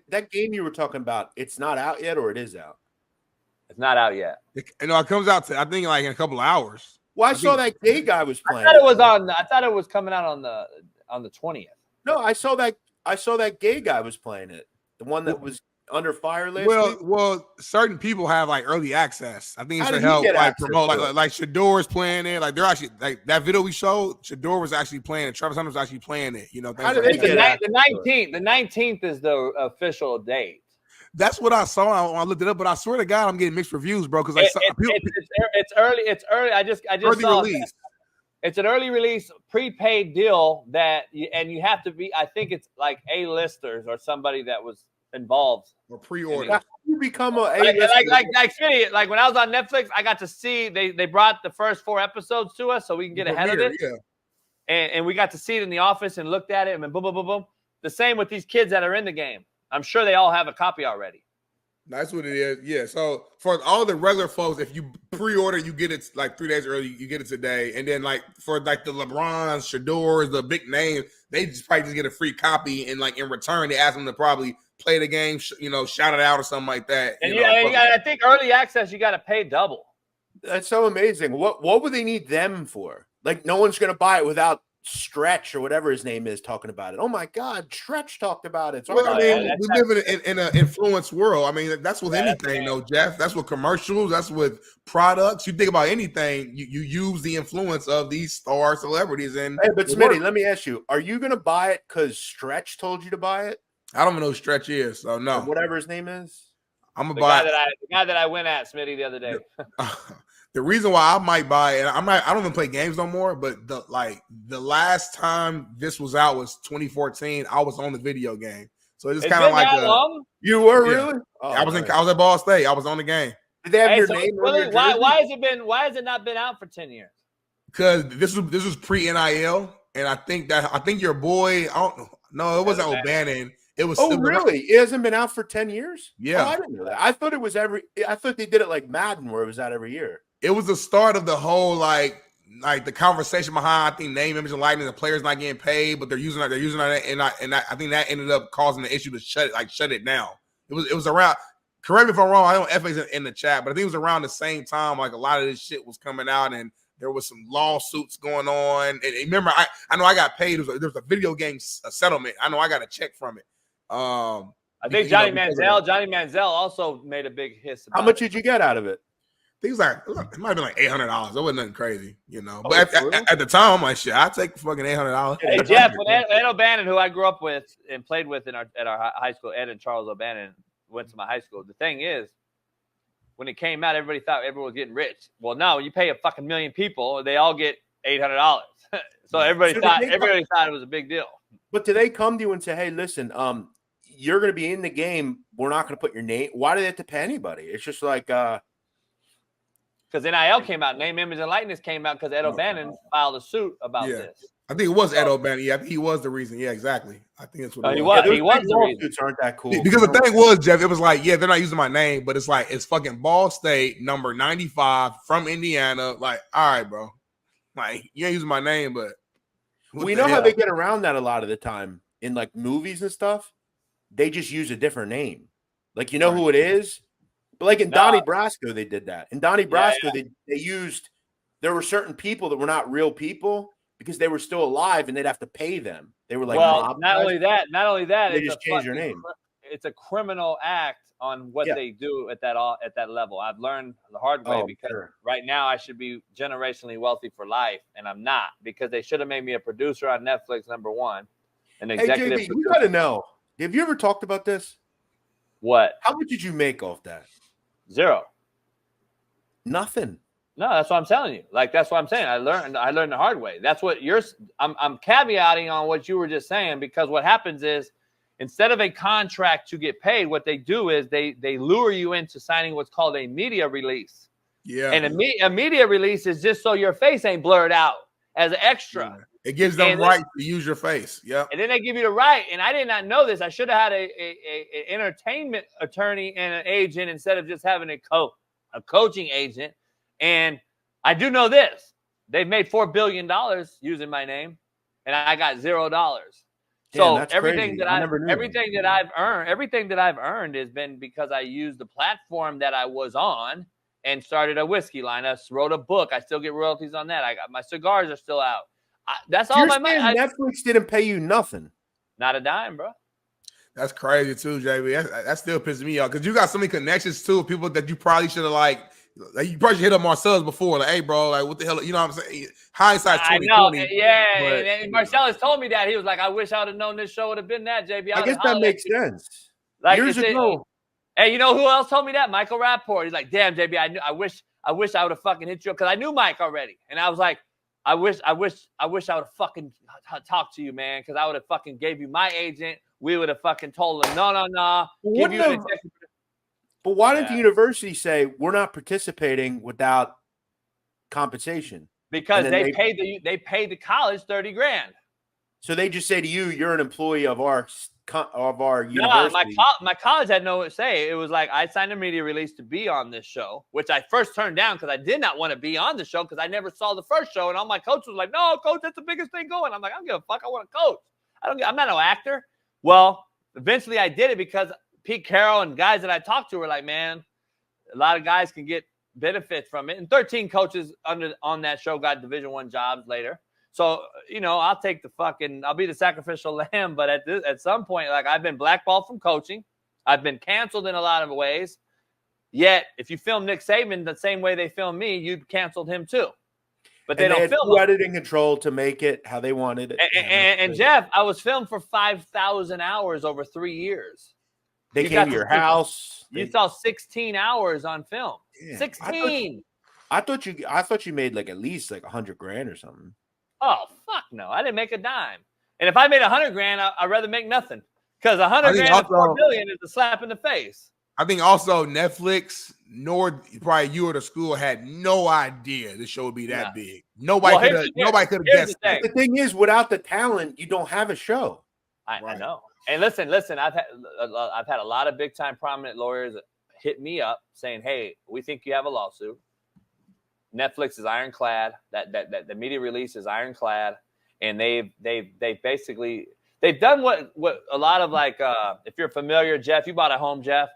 that game you were talking about, it's not out yet, or it is out? It's not out yet. It comes out I think like in a couple of hours. Well, I saw that gay guy was playing. I thought it was coming out on the 20th. No, I saw that gay guy was playing it. The one that was under fire last week. Well, certain people have like early access. I think it's How to did he help get like access promote to it? like Shador's playing it. Like they're actually like that video we showed. Shador was actually playing it. Travis Hunter was actually playing it. You know, How did like they that. get The 19th is the official date. That's what I saw when I looked it up. But I swear to God, I'm getting mixed reviews, bro. Because it's early. It's early. I just saw release. It's an early release prepaid deal and you have to be. I think it's like A-listers or somebody that was involved or pre-order. How do you become like Smitty, like when I was on Netflix, I got to see they brought the first 4 episodes to us so we can get ahead of it. Yeah. And we got to see it in the office and looked at it and boom, boom, boom, boom. The same with these kids that are in the game. I'm sure they all have a copy already. That's what it is. Yeah. So for all the regular folks, if you pre-order, you get it like 3 days early. You get it today, and then like for like the LeBrons, Shadors, the big names, they probably just get a free copy, and like in return, they ask them to probably play the game, shout it out or something like that. And I think early access, you got to pay double. That's so amazing. What would they need them for? Like no one's going to buy it without Stretch or whatever his name is talking about it. Oh my God, Stretch talked about it. Well, I mean, we live in an influence world. I mean, that's with anything, though, Jeff. That's with commercials. That's with products. You think about anything, you use the influence of these star celebrities. And hey, but Smitty, let me ask you: are you going to buy it because Stretch told you to buy it? I don't know who Stretch is, so no. Or whatever his name is. I'm gonna buy the guy that I went at Smitty the other day. The reason why I might buy it, I don't even play games no more, but the last time this was out was 2014. I was on the video game. So it's kind of like you were really? Oh, I was at Ball State. I was on the game. Did they have your name? Really, why has it not been out for 10 years? Because this was pre-NIL, and I think your boy, I don't know. No, it wasn't O'Bannon. It was. Oh, really? It hasn't been out for 10 years? Yeah. Oh, I didn't know that. I thought it was I thought they did it like Madden, where it was out every year. It was the start of the whole like the conversation behind, I think, name, image, and likeness. The players not getting paid, but they're using it, and I think that ended up causing the issue to shut it down. It was around. Correct me if I'm wrong. I don't know if it's in the chat, but I think it was around the same time. Like a lot of this shit was coming out, and there was some lawsuits going on. And remember, I know I got paid. There was a video game settlement. I know I got a check from it. I think Johnny Manziel also made a big hiss. How much did you get out of it? Things like it might have been like $800. That wasn't nothing crazy, But at the time, I'm like, shit, I'll take fucking $800. Hey Jeff, when Ed O'Bannon, who I grew up with and played with at our high school, Ed and Charles O'Bannon went to my high school. The thing is, when it came out, everybody thought everyone was getting rich. Well, no, you pay a fucking million people, they all get $800. So everybody thought it was a big deal. But do they come to you and say, "Hey, listen, you're going to be in the game. We're not going to put your name." Why do they have to pay anybody? It's just like because NIL came out, name, image, and likeness came out because Ed O'Bannon filed a suit about this. I think it was Ed O'Bannon. Yeah, I think he was the reason. Yeah, exactly. I think that's what he was. He was the reason. Aren't that cool? Because the thing was, Jeff, it was like, yeah, they're not using my name, but it's like it's fucking Ball State, number 95 from Indiana. Like, all right, bro. Like, you ain't using my name, but we know how they get around that a lot of the time in like movies and stuff. They just use a different name. Like, you know who it is? But like in Donnie Brasco, they did that. In Donnie Brasco, they used, there were certain people that were not real people because they were still alive and they'd have to pay them. They were like, well, not only that, they just changed their name. It's a criminal act on what they do at that level. I've learned the hard way because right now I should be generationally wealthy for life, and I'm not, because they should have made me a producer on Netflix, number one, an executive. Hey, JB, you got to know. Have you ever talked about this? What? How much did you make off that? 0. Nothing. No, that's what I'm telling you. Like, that's what I'm saying. I learned the hard way. That's what I'm caveating on what you were just saying, because what happens is, instead of a contract to get paid, what they do is they lure you into signing what's called a media release. Yeah. And a media release is just so your face ain't blurred out as an extra. Yeah. It gives them right to use your face. Yeah. And then they give you the right. And I did not know this. I should have had a entertainment attorney and an agent instead of just having a coaching agent. And I do know this. They've made $4 billion using my name, and I got $0. So that's everything crazy. that I never knew everything that I've earned has been because I used the platform that I was on and started a whiskey line. I wrote a book. I still get royalties on that. I got my cigars are still out. That's all You're my money. saying Netflix didn't pay you nothing. Not a dime, bro. That's crazy too, JB. That still pisses me off because you got so many connections too, people that you probably should have like you probably should hit up Marcellus before, like, hey, bro, like, what the hell, you know what I'm saying? Hindsight's 2020. I know, yeah. But, and Marcellus told me that he was like, I wish I would have known this show would have been that, JB. I guess that makes sense. Like, Years ago. Hey, you know who else told me that? Michael Rapport. He's like, damn, JB, I wish I would have fucking hit you up because I knew Mike already, and I was like, I wish I would have fucking talked to you, man, because I would have fucking gave you my agent. We would have fucking told him, no. But why didn't the university say we're not participating without compensation? Because they paid the college $30,000. So they just say to you, you're an employee of our university. No, my college had no say. It was like I signed a media release to be on this show, which I first turned down because I did not want to be on the show because I never saw the first show, and all my coaches was like, "No, coach, that's the biggest thing going." I'm like, I don't give a fuck. I want to coach. I'm not no actor. Well, eventually I did it because Pete Carroll and guys that I talked to were like, man, a lot of guys can get benefits from it. And 13 coaches on that show got Division I jobs later. So, I'll take I'll be the sacrificial lamb. But at some point, like, I've been blackballed from coaching. I've been canceled in a lot of ways. Yet, if you film Nick Saban the same way they filmed me, you canceled him too. But they don't film editing control to make it how they wanted it. And Jeff, I was filmed for 5,000 hours over 3 years. They came to your house. You saw 16 hours on film. Yeah. 16. I thought you made like at least like $100,000 or something. Oh, fuck no. I didn't make a dime. And if I made $100,000, I'd rather make nothing. Because $100,000 and $4 million is a slap in the face. I think also Netflix, nor probably you or the school had no idea the show would be that big. Nobody could have guessed. The thing is, without the talent, you don't have a show. I know. And listen. I've had a lot of big time prominent lawyers hit me up saying, "Hey, we think you have a lawsuit. Netflix is ironclad. That the media release is ironclad, and they've basically done what a lot of like if you're familiar, Jeff, you bought a home, Jeff.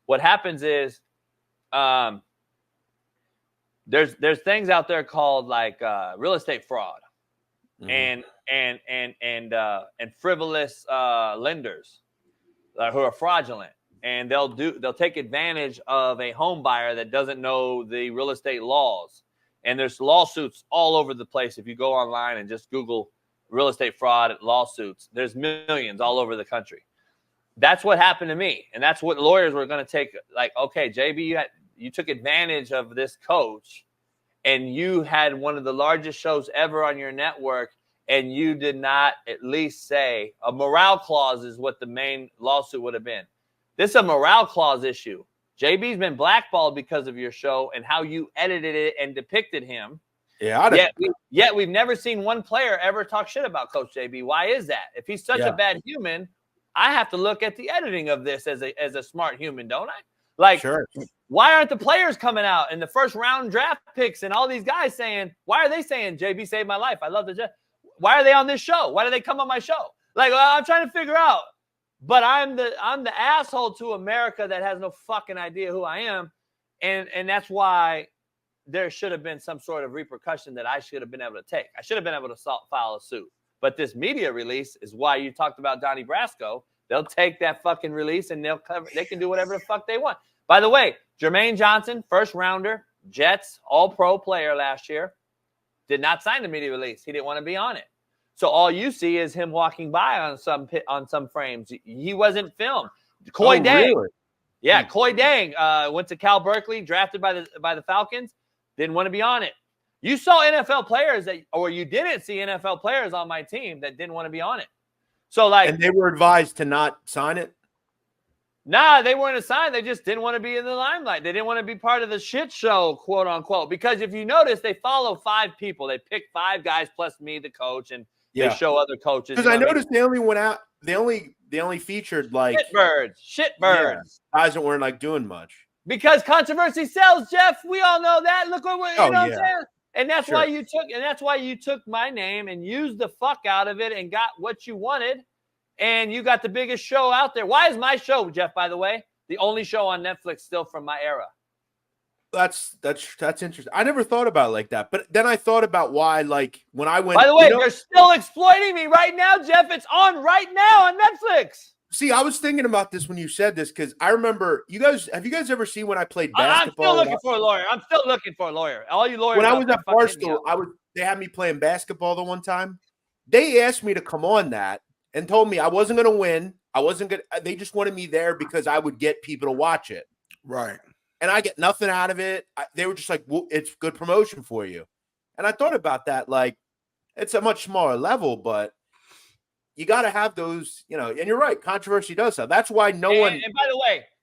What happens is, there's things out there called like real estate fraud, and frivolous lenders who are fraudulent, and they'll take advantage of a home buyer that doesn't know the real estate laws. And there's lawsuits all over the place. If you go online and just Google real estate fraud lawsuits, there's millions all over the country. That's what happened to me. And that's what lawyers were going to take. Like, okay, JB, you took advantage of this coach and you had one of the largest shows ever on your network. And you did not at least say a morale clause is what the main lawsuit would have been. This is a morale clause issue. JB's been blackballed because of your show and how you edited it and depicted him. Yeah. Yet we've never seen one player ever talk shit about Coach JB. Why is that? If he's such a bad human, I have to look at the editing of this as a smart human, don't I? Like, sure. Why aren't the players coming out and the first round draft picks and all these guys saying, why are they saying JB saved my life? I love the Jeff. Why are they on this show? Why do they come on my show? Like, I'm trying to figure out. But I'm the asshole to America that has no fucking idea who I am. And that's why there should have been some sort of repercussion that I should have been able to take. I should have been able to file a suit. But this media release is why you talked about Donnie Brasco. They'll take that fucking release and they can do whatever the fuck they want. By the way, Jermaine Johnson, first rounder, Jets, all-pro player last year, did not sign the media release. He didn't want to be on it. So all you see is him walking by on some frames. He wasn't filmed. Coy Dang. Really? Yeah, Coy Dang went to Cal Berkeley, drafted by the Falcons, didn't want to be on it. You saw NFL players or you didn't see NFL players on my team that didn't want to be on it. So like, and they were advised to not sign it? Nah, they weren't assigned. They just didn't want to be in the limelight. They didn't want to be part of the shit show, quote unquote. Because if you notice, they follow 5 people. They pick 5 guys plus me, the coach, and they show other coaches. Because I noticed they only went out. They only featured like shitbirds, guys that weren't like doing much. Because controversy sells, Jeff. We all know that. Look what you know what I'm saying. And that's why you took my name and used the fuck out of it and got what you wanted. and you got the biggest show out there. Why is my show, Jeff, by the way, the only show on Netflix still from my era? That's interesting. I never thought about it like that. But then I thought about why, like, when I went. By the way, they're still exploiting me right now, Jeff. It's on right now on Netflix. See, I was thinking about this when you said this because I remember have you guys ever seen when I played basketball? I'm still looking for a lawyer. I'm still looking for a lawyer. All you lawyers. When I was at Barstool, they had me playing basketball the one time. They asked me to come on that and told me I wasn't going to win. They just wanted me there because I would get people to watch it. Right. And I get nothing out of it. They were just like, well, it's good promotion for you. And I thought about that. Like, it's a much smaller level, but you got to have those, and you're right. Controversy does that. That's why no one. And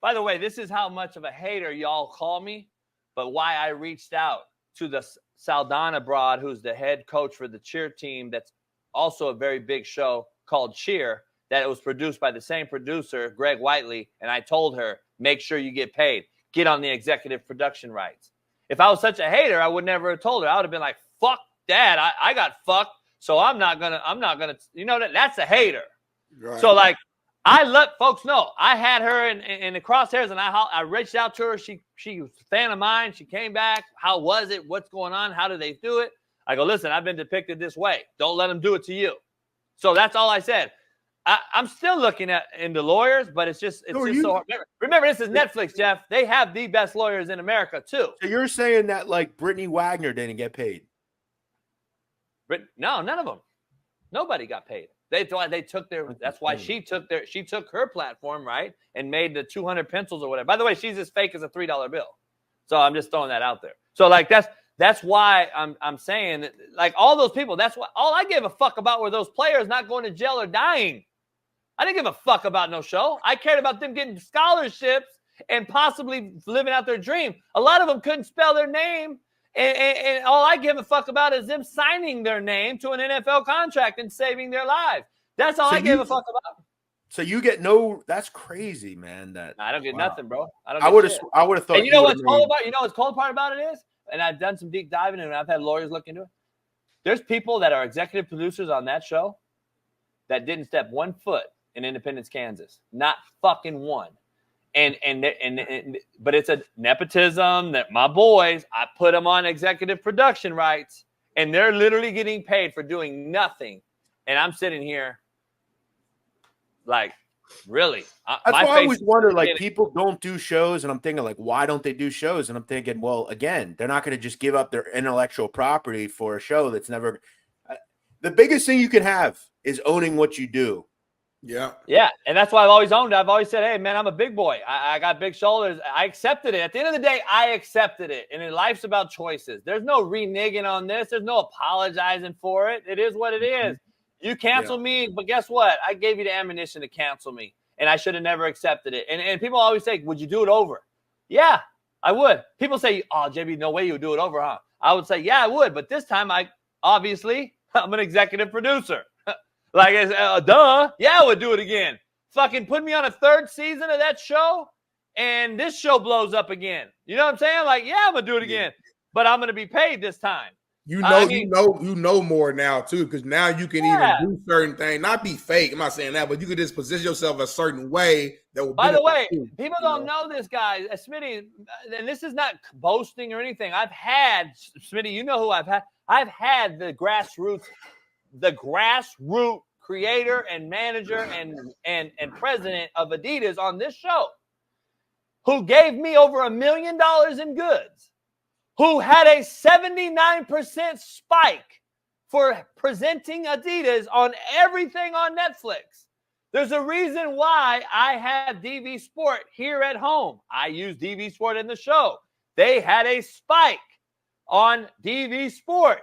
by the way, this is how much of a hater y'all call me, but why I reached out to the Saldana broad, who's the head coach for the cheer team. That's also a very big show called Cheer that it was produced by the same producer, Greg Whiteley. And I told her, make sure you get paid. Get on the executive production rights. If I was such a hater, I would never have told her. I would have been like, fuck that. I got fucked. So I'm not gonna, that's a hater. Right. So like, I let folks know I had her in the crosshairs, and I reached out to her. She was a fan of mine. She came back. How was it? What's going on? How did they do it? I go, listen, I've been depicted this way. Don't let them do it to you. So that's all I said. I'm still looking into lawyers, but it's just so hard. Remember, this is Netflix, Jeff. They have the best lawyers in America too. So you're saying that like Brittany Wagner didn't get paid? No, none of them. Nobody got paid. That's why she took her platform, right, and made the 200 pencils or whatever. By the way, she's as fake as a $3 bill. So I'm just throwing that out there. So like that's why I'm saying that, like, all those people. That's why all I gave a fuck about were those players not going to jail or dying. I didn't give a fuck about no show. I cared about them getting scholarships and possibly living out their dream. A lot of them couldn't spell their name. And all I give a fuck about is them signing their name to an NFL contract and saving their lives. That's all I give a fuck about. So you get that's crazy, man. I don't get nothing, bro. I would have thought. And you know what's cool about? You know what's cool part about it is, and I've done some deep diving and I've had lawyers look into it. There's people that are executive producers on that show that didn't step 1 foot in Independence, Kansas. Not fucking one. But it's a nepotism that my boys, I put them on executive production rights, and they're literally getting paid for doing nothing. And I'm sitting here like, really? That's why I always wonder, like, people don't do shows, and I'm thinking, like, why don't they do shows? And I'm thinking, well, again, they're not going to just give up their intellectual property for a show that's never – the biggest thing you can have is owning what you do. Yeah. Yeah. And that's why I've always owned it. I've always said, hey, man, I'm a big boy. I got big shoulders. I accepted it. At the end of the day, I accepted it. And life's about choices. There's no reneging on this. There's no apologizing for it. It is what it is. You cancel me, but guess what? I gave you the ammunition to cancel me. And I should have never accepted it. And people always say, would you do it over? Yeah, I would. People say, oh, JB, no way you would do it over, huh? I would say, yeah, I would. But this time, I'm an executive producer. Like, duh. Yeah, I would do it again. Fucking put me on a 3rd season of that show, and this show blows up again. You know what I'm saying? Like, yeah, I'm going to do it again. But I'm going to be paid this time. You know more now, too, because now you can even do certain things. Not be fake. I'm not saying that, but you can just position yourself a certain way that will. By the way, people don't know this, guys. Smitty, and this is not boasting or anything. I've had, Smitty, you know who I've had. I've had the grassroots creator and manager and president of Adidas on this show, who gave me over $1 million in goods, who had a 79% spike for presenting Adidas on everything on Netflix. There's a reason why I have DV Sport here at home. I use DV Sport in the show. They had a spike on DV Sport.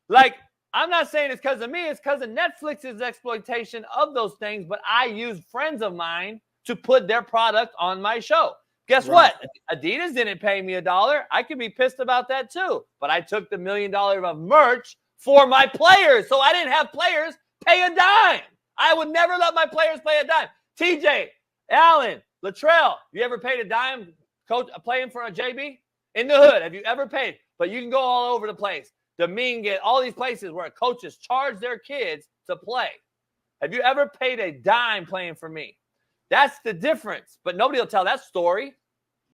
Like, I'm not saying it's because of me. It's because of Netflix's exploitation of those things. But I use friends of mine to put their product on my show. Guess what? Adidas didn't pay me $1. I could be pissed about that too. But I took the $1 million of merch for my players. So I didn't have players pay a dime. I would never let my players pay a dime. TJ, Allen, Latrell, you ever paid a dime coach playing for a JB? In the hood, have you ever paid? But you can go all over the place. Dominican, all these places where coaches charge their kids to play. Have you ever paid a dime playing for me? That's the difference. But nobody will tell that story.